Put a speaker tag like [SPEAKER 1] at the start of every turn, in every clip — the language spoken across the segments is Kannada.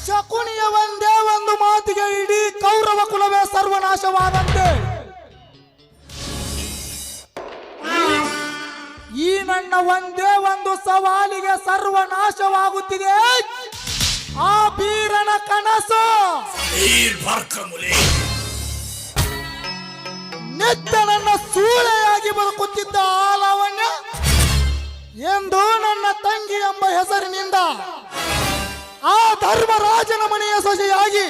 [SPEAKER 1] ಶಕುನಿಯ ಒಂದೇ ಒಂದು ಮಾತಿಗೆ ಇಡೀ ಕೌರವ ಕುಲವೇ ಸರ್ವನಾಶವಾದಂತೆ ಈ ನನ್ನ ಒಂದೇ ಒಂದು ಸವಾಲಿಗೆ ಸರ್ವನಾಶವಾಗುತ್ತಿದೆ ಆ ಬೀರನ ಕನಸು. ನಿತ್ಯ ನನ್ನ ಸೂಳೆಯಾಗಿ ಬದುಕುತ್ತಿದ್ದ ಆ ಲಾವಣ್ಯ ಎಂದು ನನ್ನ ತಂಗಿ ಎಂಬ ಹೆಸರಿನಿಂದ ಆ ಧರ್ಮರಾಜನ ಮನೆಯ ಸೊಸೆಯಾಗಿ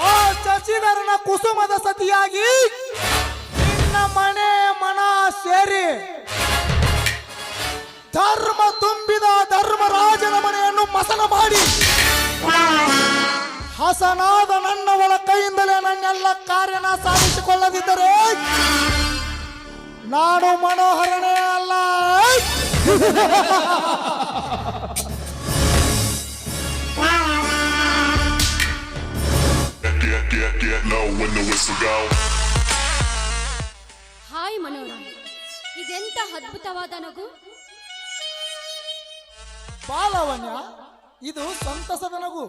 [SPEAKER 1] ಆ ಶಶಿಧರನ ಕುಸುಮದ ಸತಿಯಾಗಿ ನಿನ್ನ ಮನೆ ಮನ ಸೇರಿ ಧರ್ಮ ತುಂಬಿದ ಧರ್ಮರಾಜನ ಮನೆಯನ್ನು ಮಸನ ಮಾಡಿ ಹಸನಾದ ನನ್ನವಳ ಕೈಯಿಂದಲೇ ನನ್ನೆಲ್ಲ ಕಾರ್ಯನ ಸಾಧಿಸಿಕೊಳ್ಳದಿದ್ದರೆ ನಾಡು ಮನೋಹರನೇ ಅಲ್ಲ.
[SPEAKER 2] ಹಾಯ್ ಮನೋಹರ, ಇದೆಂತ ಅದ್ಭುತವಾದ ನಗು.
[SPEAKER 1] ಬಾಲವನ್ಯ, ಇದು ಸಂತಸದ ನಗು.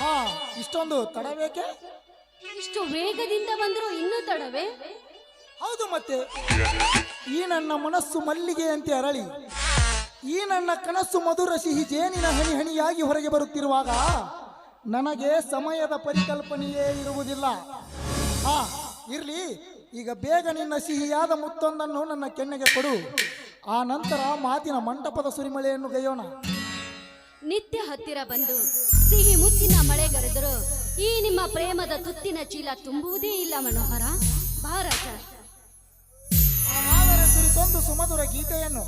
[SPEAKER 1] ಹಾ, ಇಷ್ಟೊಂದು ತಡಬೇಕೆ?
[SPEAKER 2] ಇಷ್ಟು ವೇಗದಿಂದ ಬಂದರೂ ಇನ್ನೂ ತಡವೇ?
[SPEAKER 1] ಹೌದು, ಮತ್ತೆ ಈ ನನ್ನ ಮನಸ್ಸು ಮಲ್ಲಿಗೆಯಂತೆ ಅರಳಿ ಈ ನನ್ನ ಕನಸು ಮಧುರ ಸಿಹಿ ಜೇನಿನ ಹನಿ ಹನಿಯಾಗಿ ಹೊರಗೆ ಬರುತ್ತಿರುವಾಗ ನನಗೆ ಸಮಯದ ಪರಿಕಲ್ಪನೆಯೇ ಇರುವುದಿಲ್ಲ. ಹಾ, ಇರ್ಲಿ, ಈಗ ಬೇಗ ನಿನ್ನ ಸಿಹಿಯಾದ ಮುತ್ತೊಂದನ್ನು ನನ್ನ ಕೆನ್ನೆಗೆ ಕೊಡು. ಆ ನಂತರ ಮಾತಿನ ಮಂಟಪದ ಸುರಿಮಳೆಯನ್ನು ಗೈಯೋಣ.
[SPEAKER 2] ನಿತ್ಯ ಹತ್ತಿರ ಬಂದು ಸಿಹಿ ಮುತ್ತಿನ ಮಳೆಗರೆದರೂ ಈ ನಿಮ್ಮ ಪ್ರೇಮದ ತುತ್ತಿನ ಚೀಲ ತುಂಬುವುದೇ ಇಲ್ಲ ಮನೋಹರ. ಭಾರತ
[SPEAKER 1] ಆದರೆ ಸುರಿಸೊಂದು ಸುಮಧುರ ಗೀತೆಯನ್ನು.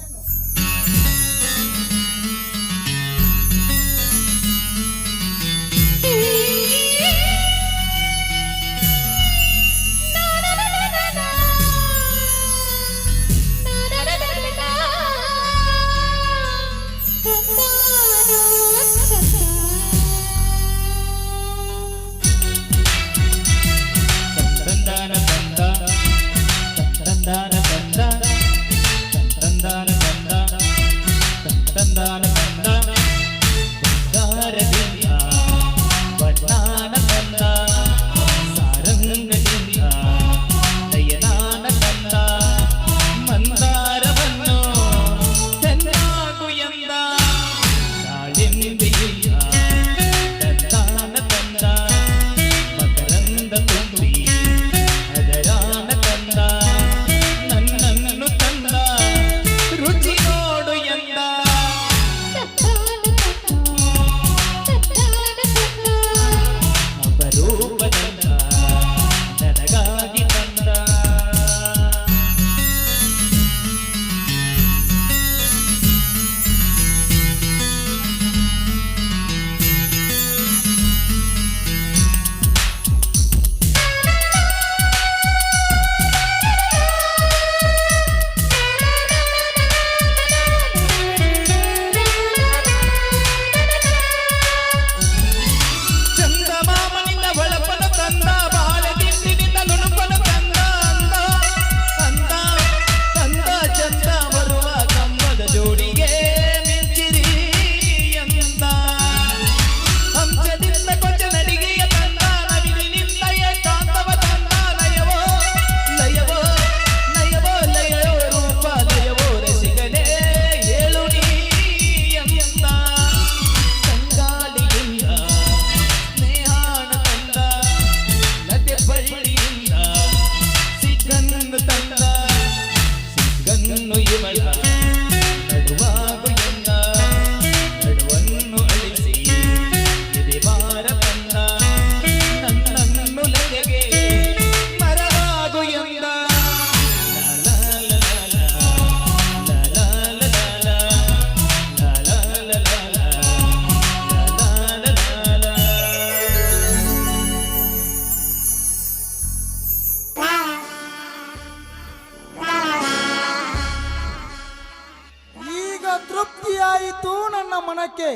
[SPEAKER 1] ತೃಪ್ತಿಯಾಯಿತು ನನ್ನ ಮನಕ್ಕೆ.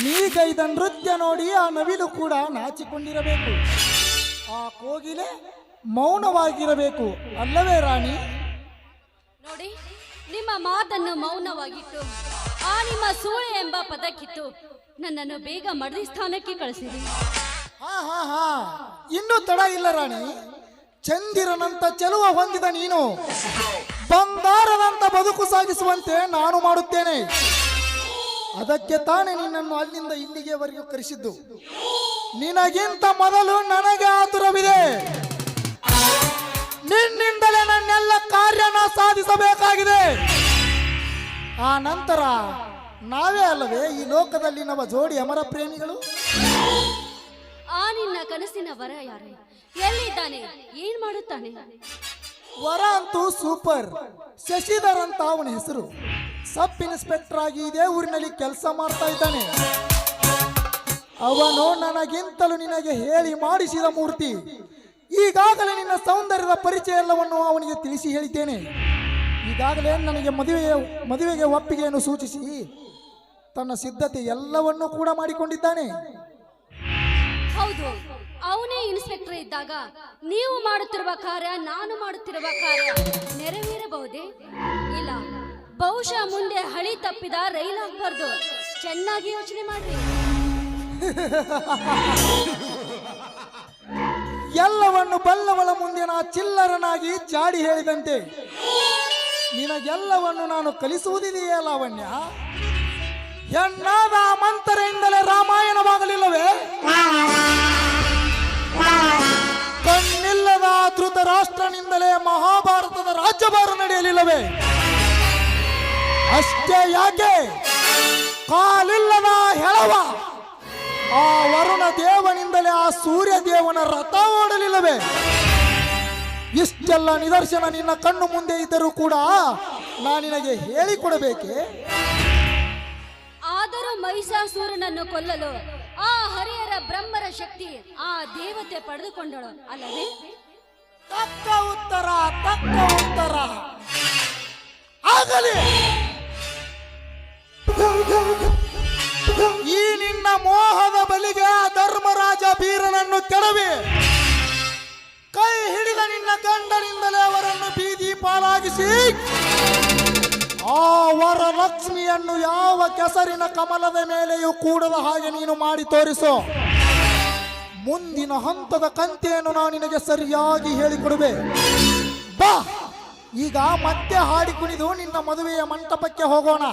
[SPEAKER 1] ನೀಗೈದ ನೃತ್ಯ ನೋಡಿ ಆ ನವಿಲು ಕೂಡ ನಾಚಿಕೊಂಡಿರಬೇಕು, ಆ ಕೋಗಿಲೆ ಮೌನವಾಗಿರಬೇಕು, ಅಲ್ಲವೇ ರಾಣಿ?
[SPEAKER 2] ನೋಡಿ, ನಿಮ್ಮ ಮಾತನ್ನು ಮೌನವಾಗಿಟ್ಟು ಆ ನಿಮ್ಮ ಸೂಳೆ ಎಂಬ ಪದ ಕಿತ್ತು ನನ್ನನ್ನು ಬೇಗ ಮಡದಿ ಸ್ಥಾನಕ್ಕೆ ಕಳಿಸಿರಿ.
[SPEAKER 1] ಹಾ ಇನ್ನೂ ತಡ ಇಲ್ಲ ರಾಣಿ. ಚಂದಿರನಂತ ಚೆಲುವ ಹೊಂದಿದ ನೀನು ಬಂಗಾರದಂತ ಬದುಕು ಸಾಗಿಸುವಂತೆ ನಾನು ಮಾಡುತ್ತೇನೆ. ಅದಕ್ಕೆ ತಾನೇ ನಿನ್ನನ್ನು ಅಲ್ಲಿಂದ ಇಲ್ಲಿಗೆವರೆಗೂ ಕರೆಸಿದ್ದು. ನಿನಗಿಂತ ಮೊದಲು ನನಗೆ ಆತುರವಿದೆ. ನಿನ್ನಿಂದಲೇ ನನ್ನೆಲ್ಲ ಕಾರ್ಯನ ಸಾಧಿಸಬೇಕಾಗಿದೆ. ಆ ನಂತರ ನಾವೇ ಅಲ್ಲವೇ ಈ ಲೋಕದಲ್ಲಿ ನಮ್ಮ ಜೋಡಿ ಅಮರ ಪ್ರೇಮಿಗಳು.
[SPEAKER 2] ಆ ನಿನ್ನ ಕನಸಿನ ವರ ಯಾರು? ಎಲ್ಲಿದ್ದಾನೆ? ಏನ್ ಮಾಡುತ್ತಾನೆ?
[SPEAKER 1] ವರ ಅಂತೂ ಸೂಪರ್. ಶಶಿಧರ್ ಅಂತ ಅವನ ಹೆಸರು. ಸಬ್ ಇನ್ಸ್ಪೆಕ್ಟರ್ ಆಗಿ ಇದೇ ಊರಿನಲ್ಲಿ ಕೆಲಸ ಮಾಡ್ತಾ ಇದ್ದಾನೆ. ಅವನು ನನಗಿಂತಲೂ ನಿನಗೆ ಹೇಳಿ ಮಾಡಿಸಿದ ಮೂರ್ತಿ. ಈಗಾಗಲೇ ನಿನ್ನ ಸೌಂದರ್ಯದ ಪರಿಚಯ ಎಲ್ಲವನ್ನು ಅವನಿಗೆ ತಿಳಿಸಿ ಹೇಳಿದ್ದೇನೆ. ಈಗಾಗಲೇ ನನಗೆ ಮದುವೆಗೆ ಒಪ್ಪಿಗೆಯನ್ನು ಸೂಚಿಸಿ ತನ್ನ ಸಿದ್ಧತೆ ಎಲ್ಲವನ್ನೂ ಕೂಡ ಮಾಡಿಕೊಂಡಿದ್ದಾನೆ.
[SPEAKER 2] ಹೌದು, ಅವನೇ ಇನ್ಸ್ಪೆಕ್ಟರ್ ಇದ್ದಾಗ ನೀವು ಮಾಡುತ್ತಿರುವ ಕಾರ್ಯ ನಾನು ಮಾಡುತ್ತಿರುವ ಕಾರ್ಯ ನೆರವೇರಬಹುದೇ? ಇಲ್ಲ, ಬಹುಶಃ ಮುಂದೆ ಹಳಿ ತಪ್ಪಿದ ರೈಲಾಗಬಾರ್ದು. ಚೆನ್ನಾಗಿ ಯೋಚನೆ ಮಾಡ್ರಿ.
[SPEAKER 1] ಎಲ್ಲವನ್ನು ಬಲ್ಲವಳ ಮುಂದೆ ನಾ ಚಿಲ್ಲರನಾಗಿ ಚಾಡಿ ಹೇಳಿದಂತೆ ನಿನಗೆಲ್ಲವನ್ನು ನಾನು ಕಲಿಸುವುದಿದೆಯೇ ಲಾವಣ್ಯ? ಹೆಣ್ಣಾದ ಮಂತರೆಯಿಂದಲೇ ರಾಮಾಯಣವಾಗಲಿಲ್ಲವೇ? ಕಣ್ಣಿಲ್ಲದ ಧೃತರಾಷ್ಟ್ರನಿಂದಲೇ ಮಹಾಭಾರತದ ರಾಜ್ಯಭಾರ ನಡೆಯಲಿಲ್ಲವೇ? ಅಷ್ಟೇ ಯಾಕೆ ಕಾಲಿಲ್ಲದ ಹೆಳವ ಆ ವರುಣ ದೇವನಿಂದಲೇ ಆ ಸೂರ್ಯ ದೇವನ ರಥ ಓಡಲಿಲ್ಲವೇ? ಇಷ್ಟೆಲ್ಲ ನಿದರ್ಶನ ನಿನ್ನ ಕಣ್ಣು ಮುಂದೆ ಇದ್ದರೂ ಕೂಡ ನಿನಗೆ ಹೇಳಿಕೊಡಬೇಕೆ?
[SPEAKER 2] ಆದರೂ ಮಹಿಷಾಸುರನನ್ನು ಕೊಲ್ಲಲು ಆ ಹರಿಹರ ಬ್ರಹ್ಮರ ಶಕ್ತಿ ಆ ದೇವತೆ ಪಡೆದುಕೊಂಡಳು ಅಲ್ಲವೇ?
[SPEAKER 1] ತಕ್ಕ ಉತ್ತರ ಆಗಲಿ. ಈ ನಿನ್ನ ಮೋಹದ ಬಲಿಗೆ ಧರ್ಮರಾಜ ಬೀರನನ್ನು ಕೆಡವಿ ಕೈ ಹಿಡಿದ ನಿನ್ನ ಗಂಡನಿಂದಲೇ ಅವರನ್ನು ಬೀದಿ ಪಾಲಾಗಿಸಿ ಆ ವರಲಕ್ಷ್ಮಿಯನ್ನು ಯಾವ ಕೆಸರಿನ ಕಮಲದ ಮೇಲೆಯೂ ಕೂಡದ ಹಾಗೆ ನೀನು ಮಾಡಿ ತೋರಿಸು. ಮುಂದಿನ ಹಂತದ ಕಂತೆಯನ್ನು ನಾನು ನಿನಗೆ ಸರಿಯಾಗಿ ಹೇಳಿಕೊಡುವೆ. ಬಾ, ಈಗ ಮತ್ತೆ ಹಾಡಿ ಕುಣಿದು ನಿನ್ನ ಮದುವೆಯ ಮಂಟಪಕ್ಕೆ ಹೋಗೋಣ.